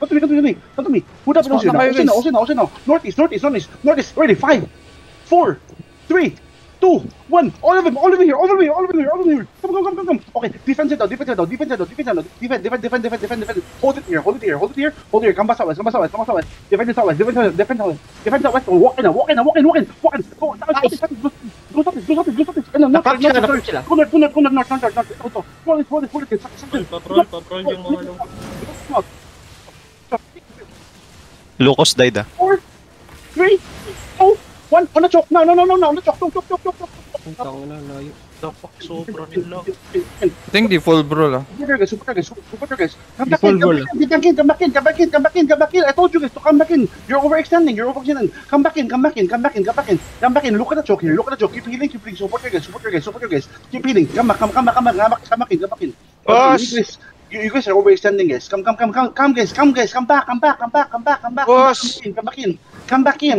Come to me. Put up in Ocean now. Northeast. Ready, 5, 4, 3, 2, 1. All of them here. Come. Okay, defense it now. Defend. Hold it here. Come back southwest. Defend southwest. Walk in. Go south. Napap sila. Go north. Hold it. Patrol yung mga low. Lucas died 4, 3, 2, 1. On the choke. No. Choke. Putang ina, layo. Dapak, sobra nila. I think di full bro lah. Super guys. Come back in. I told you guys to come back in. You're overextending. Come back in. Look at the choke here. Keep healing. Support your guys. Keep healing. Come back in. Boss! You guys are overextending, guys. Come, guys. Come back. Boss! Come back in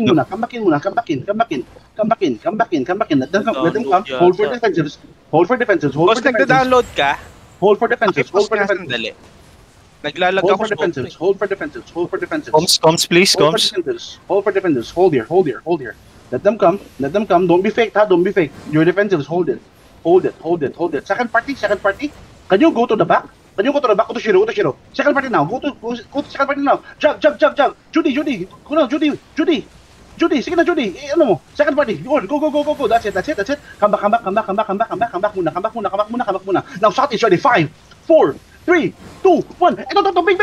muna. Let them come. Hold for defensives. Boss, nagda-download ka? Hold for defensives. Sandali. Naglalag ako sa Hold for defensives. Comms please, comms. Hold for defensives. Hold here. Let them come. Don't be fake, Don't be fake. Your defensives, hold it. Second party. Can you go to the back? Go to Shiro. Second party now. Go to second party now. Jug. Judy. Go now, Judy. Sige na, Judy. Ano mo? Second party. Go. That's it. Come back muna. Now shot is ready. 5, 4, 3, 2, 1. Ito. Big.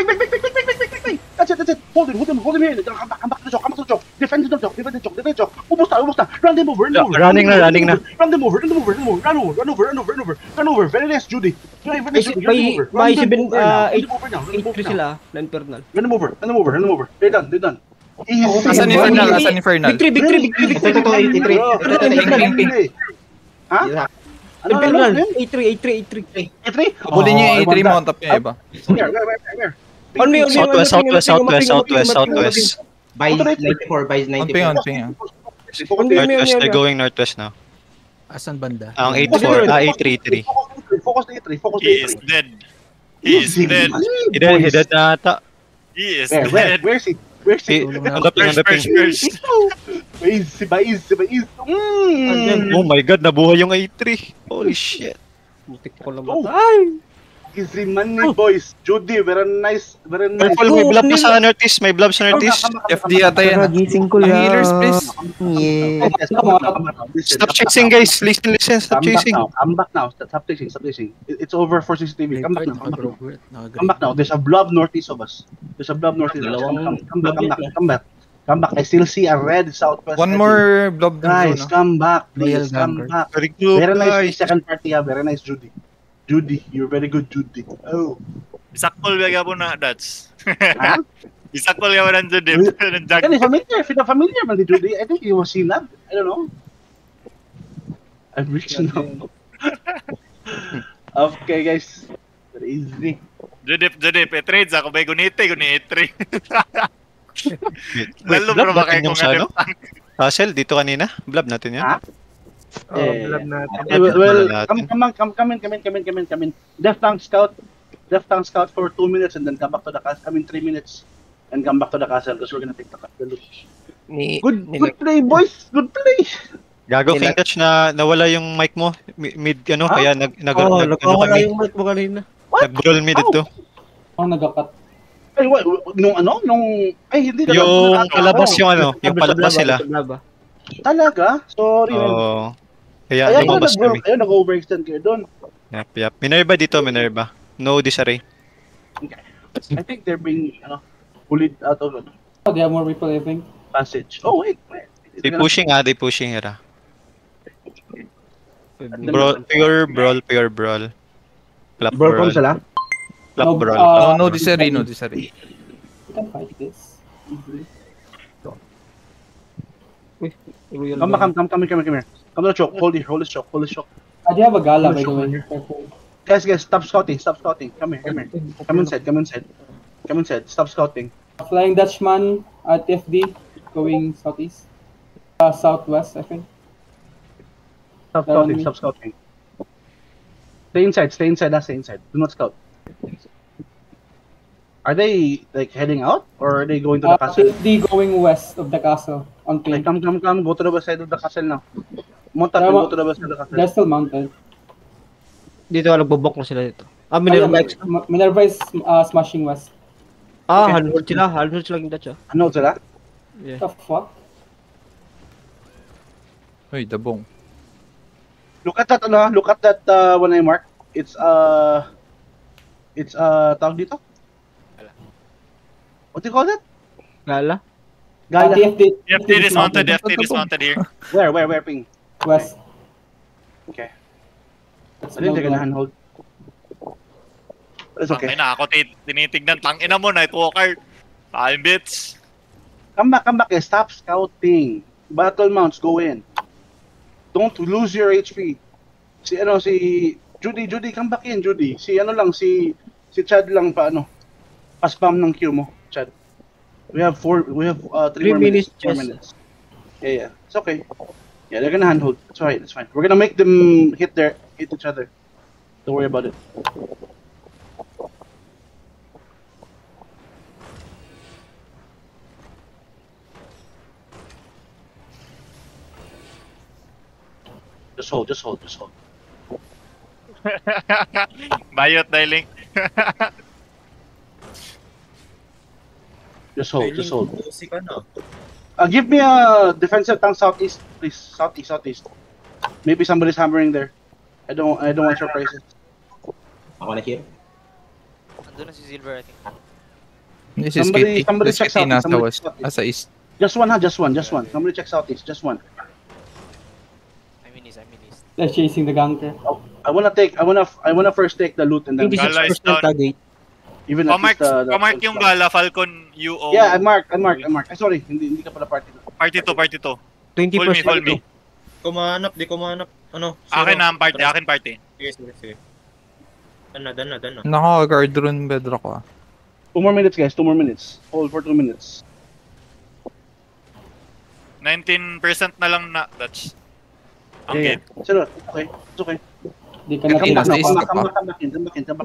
That's it. Hold him here. Come back to the choke. Defend the choke. Ubus na. Run them over. Running na. Run them over. Run over. Very nice, Judy. May 8-3 sila na Infernal. Run them over. They're done. Asan Infernal? Victory. Ito, 83. Ha? Infernal. 8-3. Abulin niyo yung A3 mo on top niya iba. Where? On me. Southwest. By 94. On ping. Northwest, they're going northwest now. Asan banda? Ang 8-3. Focus the A3. He is dead. He is dead. Hidad na ata. He is dead. Where's he? On the ping. First. Bais. Oh my god, nabuhay yung A3. Holy shit. Mutik ko lang matay. Easy money, boys. Judy, very nice. Careful, may blob pa sa northeast. FD ata yan. Gising ko lang. Healers please. Yeah. Stop chasing guys. Listen. Stop chasing. Come back now. Stop chasing. It's over for CCTV. Come back now. There's a blob northeast of us. Come back. I still see a red southwest. One more blob. Guys, come back. Please, come back. Very good. Very nice second party. Very nice, Judy. You're very good, Judy. Oh. Isakol ba na, Dats? Ha? Isakol ka ba ng Judy? Can you familiar man ni Judy? I think he was seen that. I don't know. I'm rich now. Okay, guys. Very easy. Judy, trades ako ba gunite 3. Lalo bro ba kayo kung ano? Hassel, dito kanina. Blob natin yan. Ha? Blob natin. Well, come in. Left tank scout for 2 minutes and then come back to the castle. 3 minutes and come back to the castle because we're gonna take the loot. Good play, boys. Good play. Gago, fake touch na nawala yung mic mo. Mid kaya Nagkawala yung mic mo kanina. nag-brawl mid ito. Nagkakat. Ay, hindi na. Yung palabas yung palabas sila. Talaga? Sorry. Kaya lumabas kami. Ayun, nag-overextend kayo doon. Yep. Minerva dito. No disarray. I think they're being, bullied out of They have more people, I think. passage. Oh, wait. They pushing, Hira. Pure brawl. Clap brawl. sila? Clap brawl. No disarray. We can fight this. Come here. Come to the choke. Hold this choke. I do have a gala, by the way. Guys, stop scouting. Come here. Come inside. Stop scouting. Flying Dutchman at FD, going southeast. Southwest, I think. Stop scouting. Stay inside, stay inside, stay inside. Do not scout. Are they like heading out or are they going to the castle? TFD going west of the castle on Okay, ping. come. Go to the west side of the castle now. Monta, go to the west side of the castle. They're still mounted. Dito, nagbobok na sila dito. Minerva X. Minerva is smashing west. Ah, Okay. handhold sila yung Dutch ah. Ano sila? Yeah. The fuck? Uy, dabong. Look at that, look at that one I mark. It's tawag dito? What do you call that? Gala? Gala. FD dismounted here. Where, ping? West. Okay. That's I think they're gonna no handhold. But it's okay. Tangina ako tinitignan. Tangina mo, Nightwalker. Time bits. Come back, stop scouting. Battle mounts, go in. Don't lose your HP. Si Judy, come back in, Judy. Si Chad lang pa-spam ng Q mo, Chad. We have 3 more minutes. 4 minutes. Yeah. It's okay. Yeah, they're gonna handhold. It's alright, it's fine. We're gonna make them hit each other. Don't worry about it. Just hold. Bayot dialing. Just hold. Give me a defensive tank southeast, please. Southeast. Maybe somebody's hammering there. I don't want surprises. Ako na here. Andun na si Silver, I think. This is Somebody Kitty. check This Kitty southeast. nasa west. Sa east. Just one. Somebody check southeast. Just one. I'm in east. They're chasing the ganker. I wanna first take the loot and then 26% target. even at least Pamark yung Gala, Falcon, UO. Yeah, I mark. Sorry, hindi ka pala party. Party 2. 20%. Full me. Di ko mahanap. Ano? Akin na ang party, akin party. Sige. Done na. Naka-guard rune bedrock ko ah. 2 more minutes, guys. 2 more minutes. Hold for 2 minutes. 19% na lang na, Dutch. Ang Yeah. gate. Sure. Okay. It's okay. They cannot Come back, hit. Come back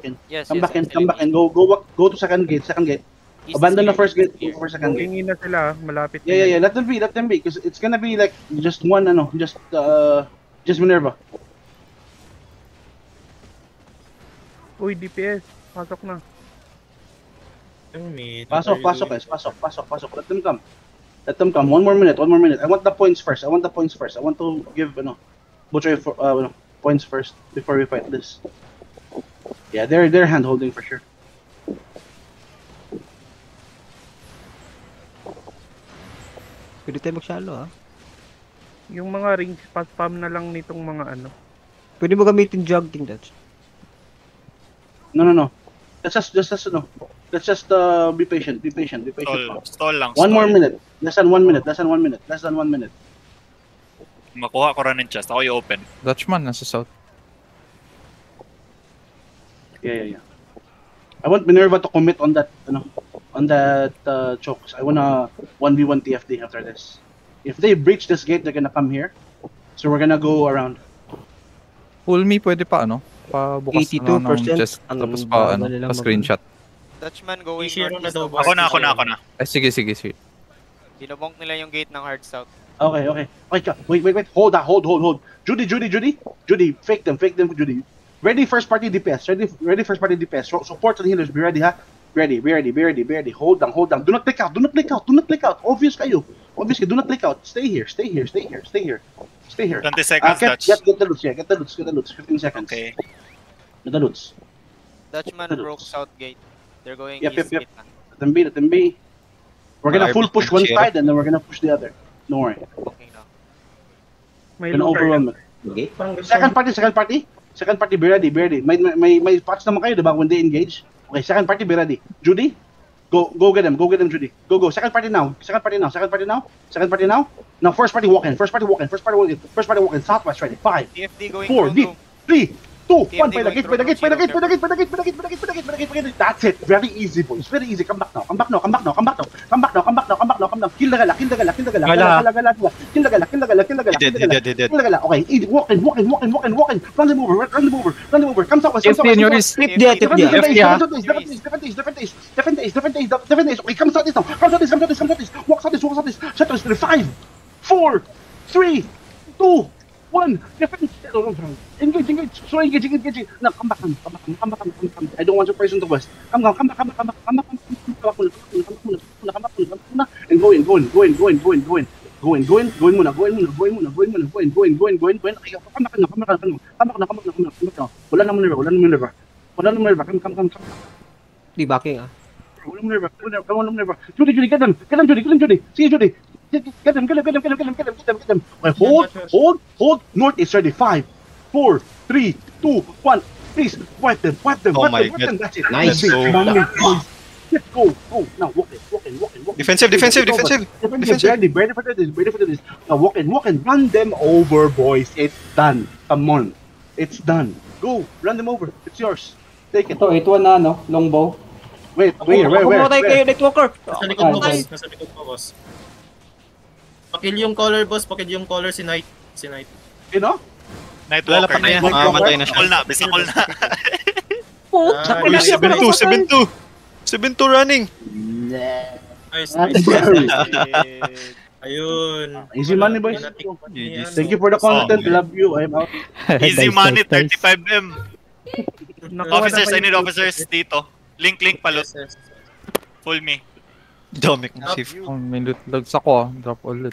in. Yes, Come back in. Go to second gate. East Abandon is the first clear. gate for second gate. Tingin na sila, malapit Yeah. Let them be. Because it's gonna be like just one, just Minerva. Uy, DPS, pasok na. Pasok, guys. Pasok. Let them come. 1 more minute. I want the points first. I want to give, Butcher for, points first before we fight this. Yeah, they're hand holding for sure. Pwede tayo mag-shallow ah. Yung mga rings, pa-spam na lang nitong mga ano. Pwede mo gamitin jogging Dutch. No. Let's just be patient. Stall lang. 1 more minute. Less than 1 minute. Makuha ko rin ng chest. Ako yung open. Dutchman nasa south. Yeah. I want Minerva to commit on that, chokes. I wanna 1v1 TFD after this. If they breach this gate, they're gonna come here. So we're gonna go around. Full me pwede pa pabukas na lang ng 82% chest ang tapos bagal nila pa-screenshot. Dutchman going Zero na northeast daw, of boss. west. Ako na. Ay, sige. Binobonk nila yung gate ng hard south. Okay. Wait. Hold. Judy. Fake them, Judy. Ready first party DPS. Ready first party DPS. Support and healers. Be ready, ha? Be ready. Hold down. Do not click out. Obvious kayo. Do not click out. Stay here. 20 seconds, Dutch. Get the loots. 15 seconds. Okay. Get the loots. Dutchman broke south gate. They're going Yep. east gate na. Let them be. We're gonna full push one side and then we're gonna push the other. Don't worry. Okay na. May We're gonna looter. overwhelm it. Second party, be ready. May spots naman kayo, diba, when they engage? Okay, second party, be ready. Judy, go get them, Judy. Go. Second party now. Now first party walk in. Southwest ready. 5, TFD going 4, go. 3, 2, 2, 1, TMD by the gate, by the gate, by the gate, by the gate, by the gate, by the gate, by the gate, by the gate, by the gate, by the gate. That's it. Very easy, boys. Very easy. Come back now. Come back now. Come back now. Come back now. Come back now. Come back now. Come back now. Come now. Kill the gala. Kill the gala. Kill the gala. Gala. Kill the gala. Kill the gala. Kill the gala. He Kill the gala. did, he did, he did. Kill the gala. Okay. Walk in. Walk in. Walk in. Walk in. Walk in. Run them over. Run them over. Run them over. Come southwest. Come southwest. TFD in your wrist. Tip dia, tip dia. Different days. Okay, come southeast now. Come southeast. Walk southeast. Shut us. 5, 4, 3, 2, 1. Engage. Sorry, engage. No, come back. I don't want your person to west. Come back. And go in. Go in muna. Wala naman nerva. Come. Di backing ah. Wala naman nerva. Judy, get them, Judy. See you, Judy. Get them. Okay, hold. North is ready. 5, 4, 3, 2, 1. Please, wipe them. Oh my God. That's it. Nice. Let's go. Now, walk in. Defensive. Ready for this. Now, walk in. Run them over, boys. It's done. Come on. It's done. Go. Run them over. It's yours. Take it. Ito, 8-1 na, no? Longbow. Wait. Where? Kumamatay kayo, Nightwalker. Nasa likod mo, boss. Nasa likod mo, boss. Pakill yung collar, boss. Pakill yung collar si Knight. You know? Nightwalker Wala pa na yan. na yan. Matay na siya. Bisakol na. Ah, Uy, 7-2. 7-2 running. Nice. Ayun. Easy money, boys. GG's. Thank you for the content. Love you. I'm out. Easy money, 35M. Nakuha Officers, na I need officers dito. Link, palot. Yes. Full me. Dami kong safe. Minute lags ako ah. Drop ulit.